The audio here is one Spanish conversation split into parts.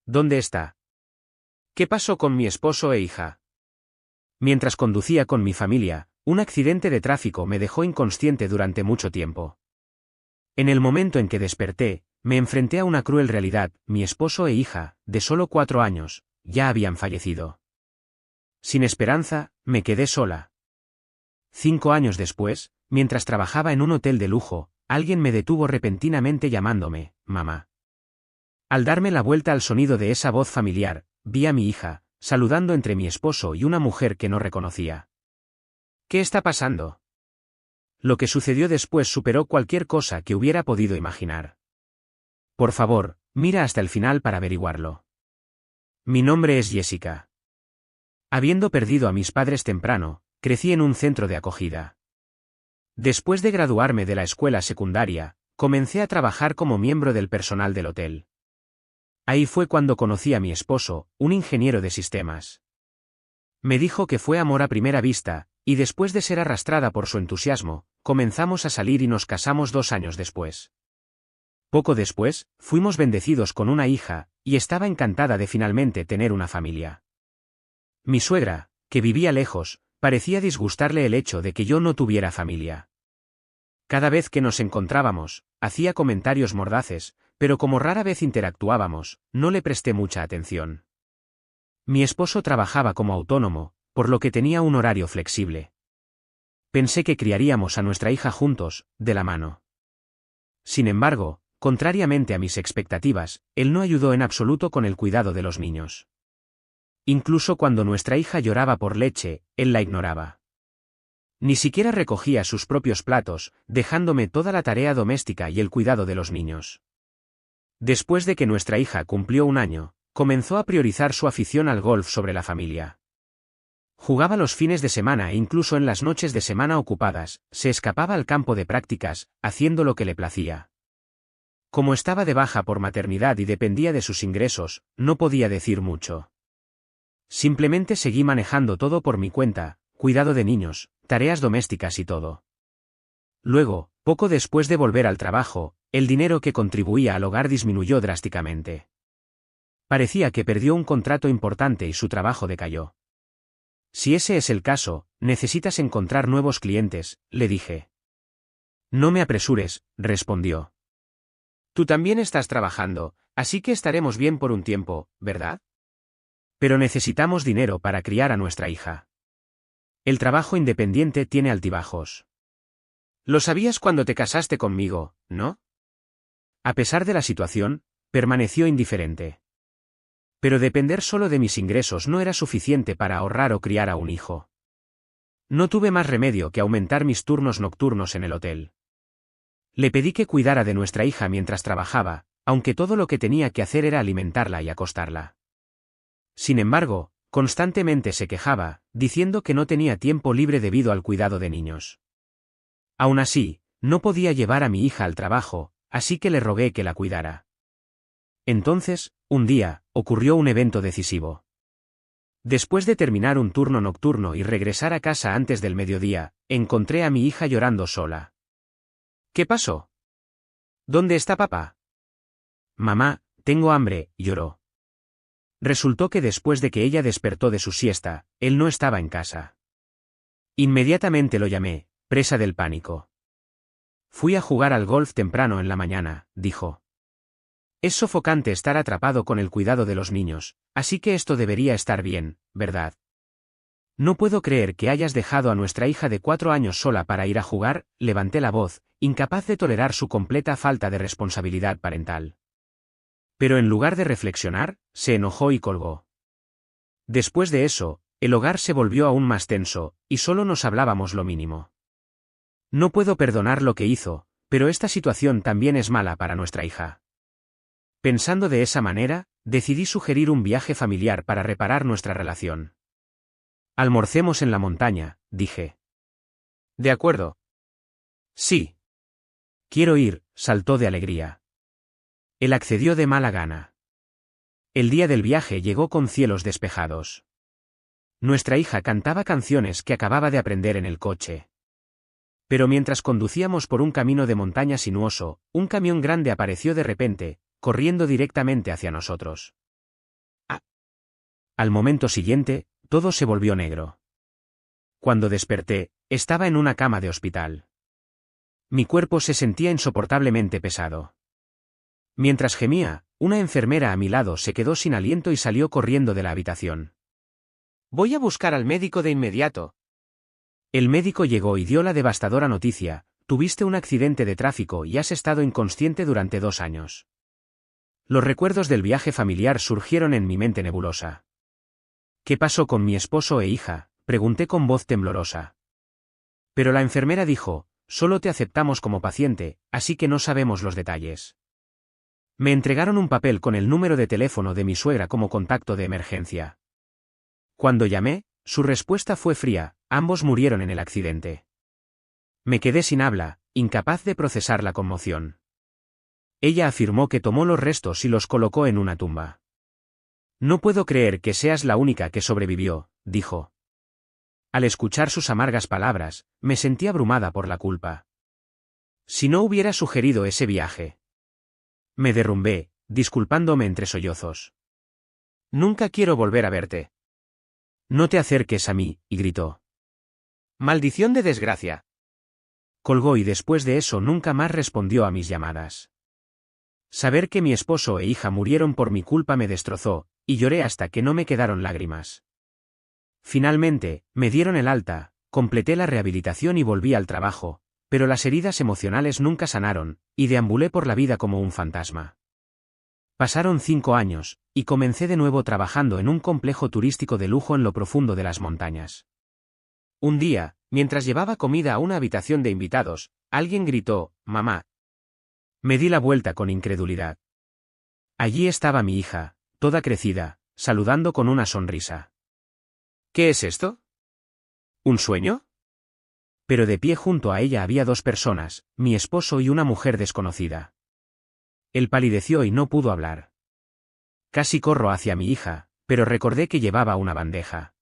¿Dónde está? ¿Qué pasó con mi esposo e hija? Mientras conducía con mi familia, un accidente de tráfico me dejó inconsciente durante mucho tiempo. En el momento en que desperté, me enfrenté a una cruel realidad: mi esposo e hija, de solo 4 años, ya habían fallecido. Sin esperanza, me quedé sola. 5 años después, mientras trabajaba en un hotel de lujo, alguien me detuvo repentinamente llamándome mamá. Al darme la vuelta al sonido de esa voz familiar, vi a mi hija, saludando entre mi esposo y una mujer que no reconocía. ¿Qué está pasando? Lo que sucedió después superó cualquier cosa que hubiera podido imaginar. Por favor, mira hasta el final para averiguarlo. Mi nombre es Jessica. Habiendo perdido a mis padres temprano, crecí en un centro de acogida. Después de graduarme de la escuela secundaria, comencé a trabajar como miembro del personal del hotel. Ahí fue cuando conocí a mi esposo, un ingeniero de sistemas. Me dijo que fue amor a primera vista, y después de ser arrastrada por su entusiasmo, comenzamos a salir y nos casamos 2 años después. Poco después, fuimos bendecidos con una hija, y estaba encantada de finalmente tener una familia. Mi suegra, que vivía lejos, parecía disgustarle el hecho de que yo no tuviera familia. Cada vez que nos encontrábamos, hacía comentarios mordaces, pero como rara vez interactuábamos, no le presté mucha atención. Mi esposo trabajaba como autónomo, por lo que tenía un horario flexible. Pensé que criaríamos a nuestra hija juntos, de la mano. Sin embargo, contrariamente a mis expectativas, él no ayudó en absoluto con el cuidado de los niños. Incluso cuando nuestra hija lloraba por leche, él la ignoraba. Ni siquiera recogía sus propios platos, dejándome toda la tarea doméstica y el cuidado de los niños. Después de que nuestra hija cumplió 1 año, comenzó a priorizar su afición al golf sobre la familia. Jugaba los fines de semana e incluso en las noches de semana ocupadas, se escapaba al campo de prácticas, haciendo lo que le placía. Como estaba de baja por maternidad y dependía de sus ingresos, no podía decir mucho. Simplemente seguí manejando todo por mi cuenta, cuidado de niños, tareas domésticas y todo. Luego, poco después de volver al trabajo, el dinero que contribuía al hogar disminuyó drásticamente. Parecía que perdió un contrato importante y su trabajo decayó. Si ese es el caso, necesitas encontrar nuevos clientes, le dije. No me apresures, respondió. Tú también estás trabajando, así que estaremos bien por un tiempo, ¿verdad? Pero necesitamos dinero para criar a nuestra hija. El trabajo independiente tiene altibajos. Lo sabías cuando te casaste conmigo, ¿no? A pesar de la situación, permaneció indiferente. Pero depender solo de mis ingresos no era suficiente para ahorrar o criar a un hijo. No tuve más remedio que aumentar mis turnos nocturnos en el hotel. Le pedí que cuidara de nuestra hija mientras trabajaba, aunque todo lo que tenía que hacer era alimentarla y acostarla. Sin embargo, constantemente se quejaba, diciendo que no tenía tiempo libre debido al cuidado de niños. Aún así, no podía llevar a mi hija al trabajo, así que le rogué que la cuidara. Entonces, un día, ocurrió un evento decisivo. Después de terminar un turno nocturno y regresar a casa antes del mediodía, encontré a mi hija llorando sola. ¿Qué pasó? ¿Dónde está papá? Mamá, tengo hambre, lloró. Resultó que después de que ella despertó de su siesta, él no estaba en casa. Inmediatamente lo llamé, presa del pánico. Fui a jugar al golf temprano en la mañana, dijo. Es sofocante estar atrapado con el cuidado de los niños, así que esto debería estar bien, ¿verdad? No puedo creer que hayas dejado a nuestra hija de 4 años sola para ir a jugar, levanté la voz, incapaz de tolerar su completa falta de responsabilidad parental. Pero en lugar de reflexionar, se enojó y colgó. Después de eso, el hogar se volvió aún más tenso, y solo nos hablábamos lo mínimo. No puedo perdonar lo que hizo, pero esta situación también es mala para nuestra hija. Pensando de esa manera, decidí sugerir un viaje familiar para reparar nuestra relación. Almorcemos en la montaña, dije. De acuerdo. Sí. Quiero ir, saltó de alegría. Él accedió de mala gana. El día del viaje llegó con cielos despejados. Nuestra hija cantaba canciones que acababa de aprender en el coche. Pero mientras conducíamos por un camino de montaña sinuoso, un camión grande apareció de repente, corriendo directamente hacia nosotros. Al momento siguiente, todo se volvió negro. Cuando desperté, estaba en una cama de hospital. Mi cuerpo se sentía insoportablemente pesado. Mientras gemía, una enfermera a mi lado se quedó sin aliento y salió corriendo de la habitación. Voy a buscar al médico de inmediato. El médico llegó y dio la devastadora noticia: tuviste un accidente de tráfico y has estado inconsciente durante 2 años. Los recuerdos del viaje familiar surgieron en mi mente nebulosa. ¿Qué pasó con mi esposo e hija?, pregunté con voz temblorosa. Pero la enfermera dijo: solo te aceptamos como paciente, así que no sabemos los detalles. Me entregaron un papel con el número de teléfono de mi suegra como contacto de emergencia. Cuando llamé, su respuesta fue fría: ambos murieron en el accidente. Me quedé sin habla, incapaz de procesar la conmoción. Ella afirmó que tomó los restos y los colocó en una tumba. No puedo creer que seas la única que sobrevivió, dijo. Al escuchar sus amargas palabras, me sentí abrumada por la culpa. Si no hubiera sugerido ese viaje. Me derrumbé, disculpándome entre sollozos. Nunca quiero volver a verte. No te acerques a mí, y gritó. Maldición de desgracia. Colgó y después de eso nunca más respondió a mis llamadas. Saber que mi esposo e hija murieron por mi culpa me destrozó, y lloré hasta que no me quedaron lágrimas. Finalmente, me dieron el alta, completé la rehabilitación y volví al trabajo, pero las heridas emocionales nunca sanaron, y deambulé por la vida como un fantasma. Pasaron 5 años, y comencé de nuevo trabajando en un complejo turístico de lujo en lo profundo de las montañas. Un día, mientras llevaba comida a una habitación de invitados, alguien gritó: «¡Mamá!». Me di la vuelta con incredulidad. Allí estaba mi hija, toda crecida, saludando con una sonrisa. ¿Qué es esto? ¿Un sueño? Pero de pie junto a ella había 2 personas, mi esposo y una mujer desconocida. Él palideció y no pudo hablar. Casi corro hacia mi hija, pero recordé que llevaba una bandeja.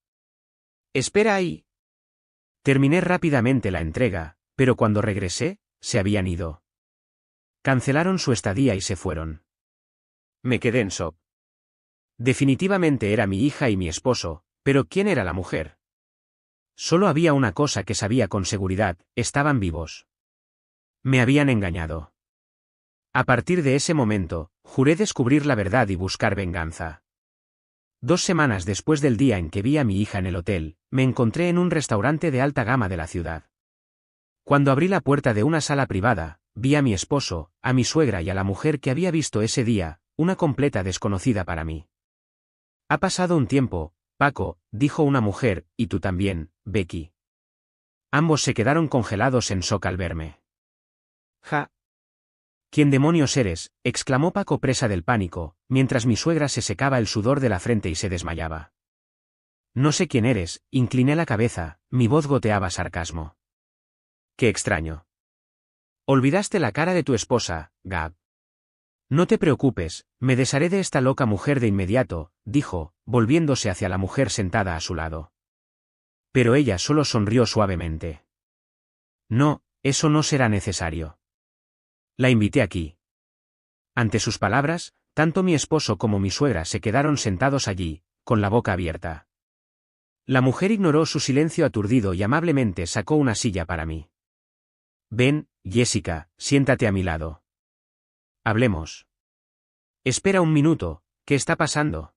Espera ahí. Terminé rápidamente la entrega, pero cuando regresé, se habían ido. Cancelaron su estadía y se fueron. Me quedé en shock. Definitivamente era mi hija y mi esposo, pero ¿quién era la mujer? Solo había una cosa que sabía con seguridad: estaban vivos. Me habían engañado. A partir de ese momento, juré descubrir la verdad y buscar venganza. 2 semanas después del día en que vi a mi hija en el hotel, me encontré en un restaurante de alta gama de la ciudad. Cuando abrí la puerta de una sala privada, vi a mi esposo, a mi suegra y a la mujer que había visto ese día, una completa desconocida para mí. Ha pasado un tiempo, Paco, dijo una mujer, y tú también, Becky. Ambos se quedaron congelados en shock al verme. Ja. ¿Quién demonios eres?, exclamó Paco presa del pánico, mientras mi suegra se secaba el sudor de la frente y se desmayaba. No sé quién eres, incliné la cabeza, mi voz goteaba sarcasmo. Qué extraño. Olvidaste la cara de tu esposa, Gab. No te preocupes, me desharé de esta loca mujer de inmediato, dijo, volviéndose hacia la mujer sentada a su lado. Pero ella solo sonrió suavemente. No, eso no será necesario. La invité aquí. Ante sus palabras, tanto mi esposo como mi suegra se quedaron sentados allí, con la boca abierta. La mujer ignoró su silencio aturdido y amablemente sacó una silla para mí. Ven, Jessica, siéntate a mi lado. Hablemos. Espera un minuto, ¿qué está pasando?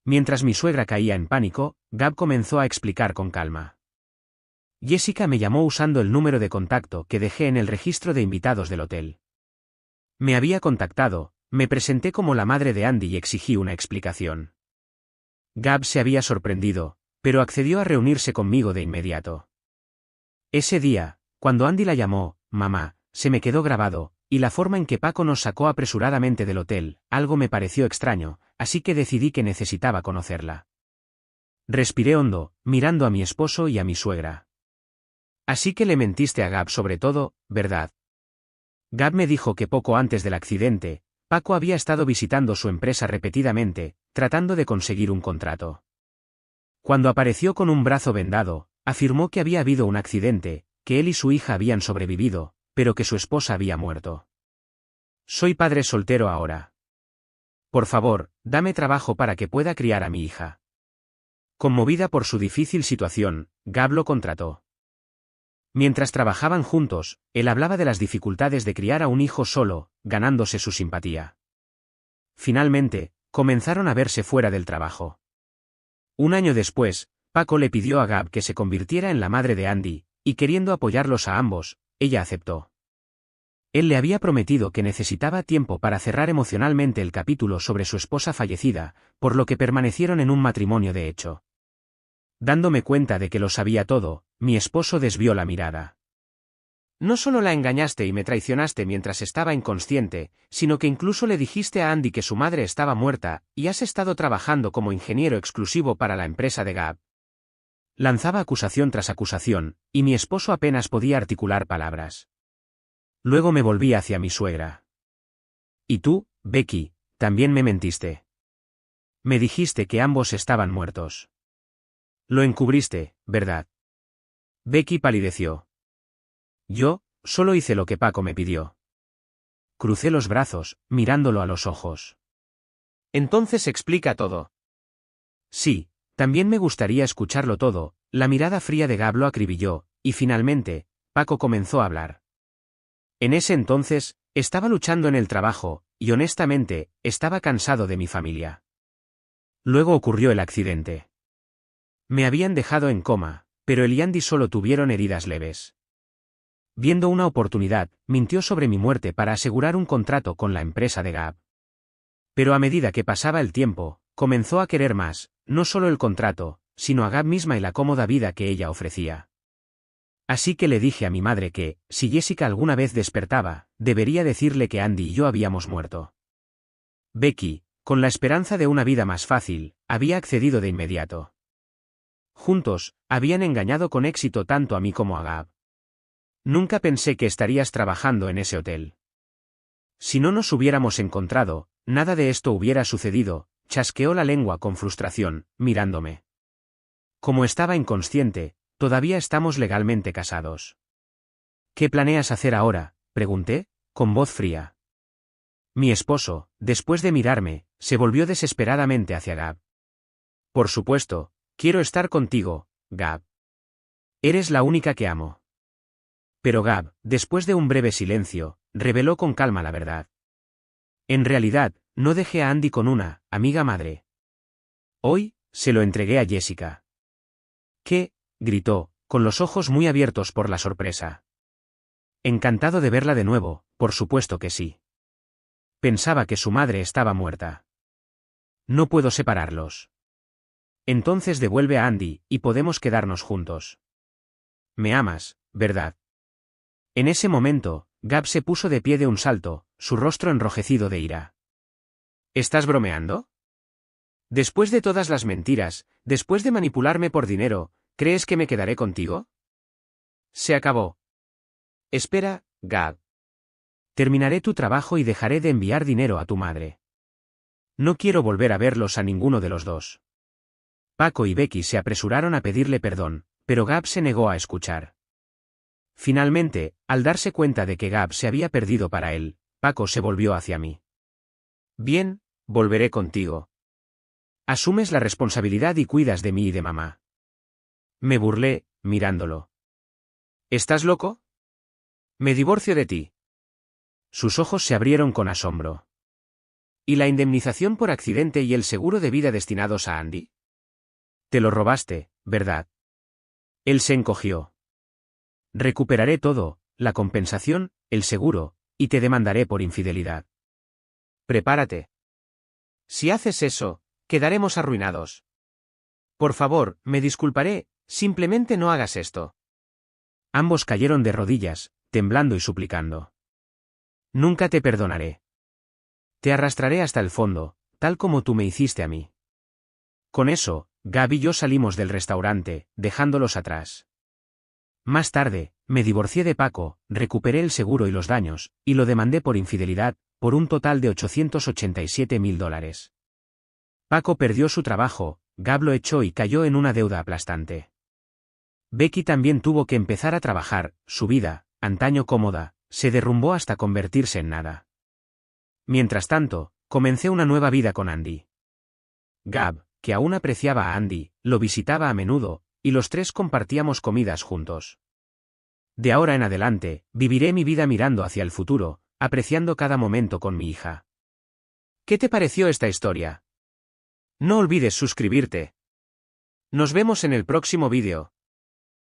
Mientras mi suegra caía en pánico, Gab comenzó a explicar con calma. Jessica me llamó usando el número de contacto que dejé en el registro de invitados del hotel. Me había contactado, me presenté como la madre de Andy y exigí una explicación. Gab se había sorprendido, pero accedió a reunirse conmigo de inmediato. Ese día, cuando Andy la llamó mamá, se me quedó grabado, y la forma en que Paco nos sacó apresuradamente del hotel, algo me pareció extraño, así que decidí que necesitaba conocerla. Respiré hondo, mirando a mi esposo y a mi suegra. Así que le mentiste a Gab sobre todo, ¿verdad? Gab me dijo que poco antes del accidente, Paco había estado visitando su empresa repetidamente, tratando de conseguir un contrato. Cuando apareció con un brazo vendado, afirmó que había habido un accidente, que él y su hija habían sobrevivido, pero que su esposa había muerto. Soy padre soltero ahora. Por favor, dame trabajo para que pueda criar a mi hija. Conmovida por su difícil situación, Gab lo contrató. Mientras trabajaban juntos, él hablaba de las dificultades de criar a un hijo solo, ganándose su simpatía. Finalmente, comenzaron a verse fuera del trabajo. Un año después, Paco le pidió a Gab que se convirtiera en la madre de Andy, y queriendo apoyarlos a ambos, ella aceptó. Él le había prometido que necesitaba tiempo para cerrar emocionalmente el capítulo sobre su esposa fallecida, por lo que permanecieron en un matrimonio de hecho. Dándome cuenta de que lo sabía todo, mi esposo desvió la mirada. No solo la engañaste y me traicionaste mientras estaba inconsciente, sino que incluso le dijiste a Andy que su madre estaba muerta, y has estado trabajando como ingeniero exclusivo para la empresa de Gab. Lanzaba acusación tras acusación, y mi esposo apenas podía articular palabras. Luego me volví hacia mi suegra. Y tú, Becky, también me mentiste. Me dijiste que ambos estaban muertos. Lo encubriste, ¿verdad? Becky palideció. Yo, solo hice lo que Paco me pidió. Crucé los brazos, mirándolo a los ojos. Entonces explica todo. Sí, también me gustaría escucharlo todo. La mirada fría de Gab lo acribilló, y finalmente, Paco comenzó a hablar. En ese entonces, estaba luchando en el trabajo, y honestamente, estaba cansado de mi familia. Luego ocurrió el accidente. Me habían dejado en coma, pero él y Andy solo tuvieron heridas leves. Viendo una oportunidad, mintió sobre mi muerte para asegurar un contrato con la empresa de Gab. Pero a medida que pasaba el tiempo, comenzó a querer más, no solo el contrato, sino a Gab misma y la cómoda vida que ella ofrecía. Así que le dije a mi madre que, si Jessica alguna vez despertaba, debería decirle que Andy y yo habíamos muerto. Becky, con la esperanza de una vida más fácil, había accedido de inmediato. Juntos, habían engañado con éxito tanto a mí como a Gab. Nunca pensé que estarías trabajando en ese hotel. Si no nos hubiéramos encontrado, nada de esto hubiera sucedido, chasqueó la lengua con frustración, mirándome. Como estaba inconsciente, todavía estamos legalmente casados. ¿Qué planeas hacer ahora?, pregunté, con voz fría. Mi esposo, después de mirarme, se volvió desesperadamente hacia Gab. Por supuesto, quiero estar contigo, Gab. Eres la única que amo. Pero Gab, después de un breve silencio, reveló con calma la verdad. En realidad, no dejé a Andy con una amiga madre. Hoy, se lo entregué a Jessica. ¿Qué?, gritó, con los ojos muy abiertos por la sorpresa. Encantado de verla de nuevo, por supuesto que sí. Pensaba que su madre estaba muerta. No puedo separarlos. Entonces devuelve a Andy, y podemos quedarnos juntos. Me amas, ¿verdad? En ese momento, Gab se puso de pie de un salto, su rostro enrojecido de ira. ¿Estás bromeando? Después de todas las mentiras, después de manipularme por dinero, ¿crees que me quedaré contigo? Se acabó. Espera, Gab. Terminaré tu trabajo y dejaré de enviar dinero a tu madre. No quiero volver a verlos a ninguno de los dos. Paco y Becky se apresuraron a pedirle perdón, pero Gab se negó a escuchar. Finalmente, al darse cuenta de que Gab se había perdido para él, Paco se volvió hacia mí. Bien, volveré contigo. Asumes la responsabilidad y cuidas de mí y de mamá. Me burlé, mirándolo. ¿Estás loco? Me divorcio de ti. Sus ojos se abrieron con asombro. ¿Y la indemnización por accidente y el seguro de vida destinados a Andy? Te lo robaste, ¿verdad? Él se encogió. Recuperaré todo, la compensación, el seguro, y te demandaré por infidelidad. Prepárate. Si haces eso, quedaremos arruinados. Por favor, me disculparé, simplemente no hagas esto. Ambos cayeron de rodillas, temblando y suplicando. Nunca te perdonaré. Te arrastraré hasta el fondo, tal como tú me hiciste a mí. Con eso, Gab y yo salimos del restaurante, dejándolos atrás. Más tarde, me divorcié de Paco, recuperé el seguro y los daños, y lo demandé por infidelidad, por un total de $887,000. Paco perdió su trabajo, Gab lo echó y cayó en una deuda aplastante. Becky también tuvo que empezar a trabajar, su vida, antaño cómoda, se derrumbó hasta convertirse en nada. Mientras tanto, comencé una nueva vida con Andy. Gab, que aún apreciaba a Andy, lo visitaba a menudo, y los tres compartíamos comidas juntos. De ahora en adelante, viviré mi vida mirando hacia el futuro, apreciando cada momento con mi hija. ¿Qué te pareció esta historia? No olvides suscribirte. Nos vemos en el próximo vídeo.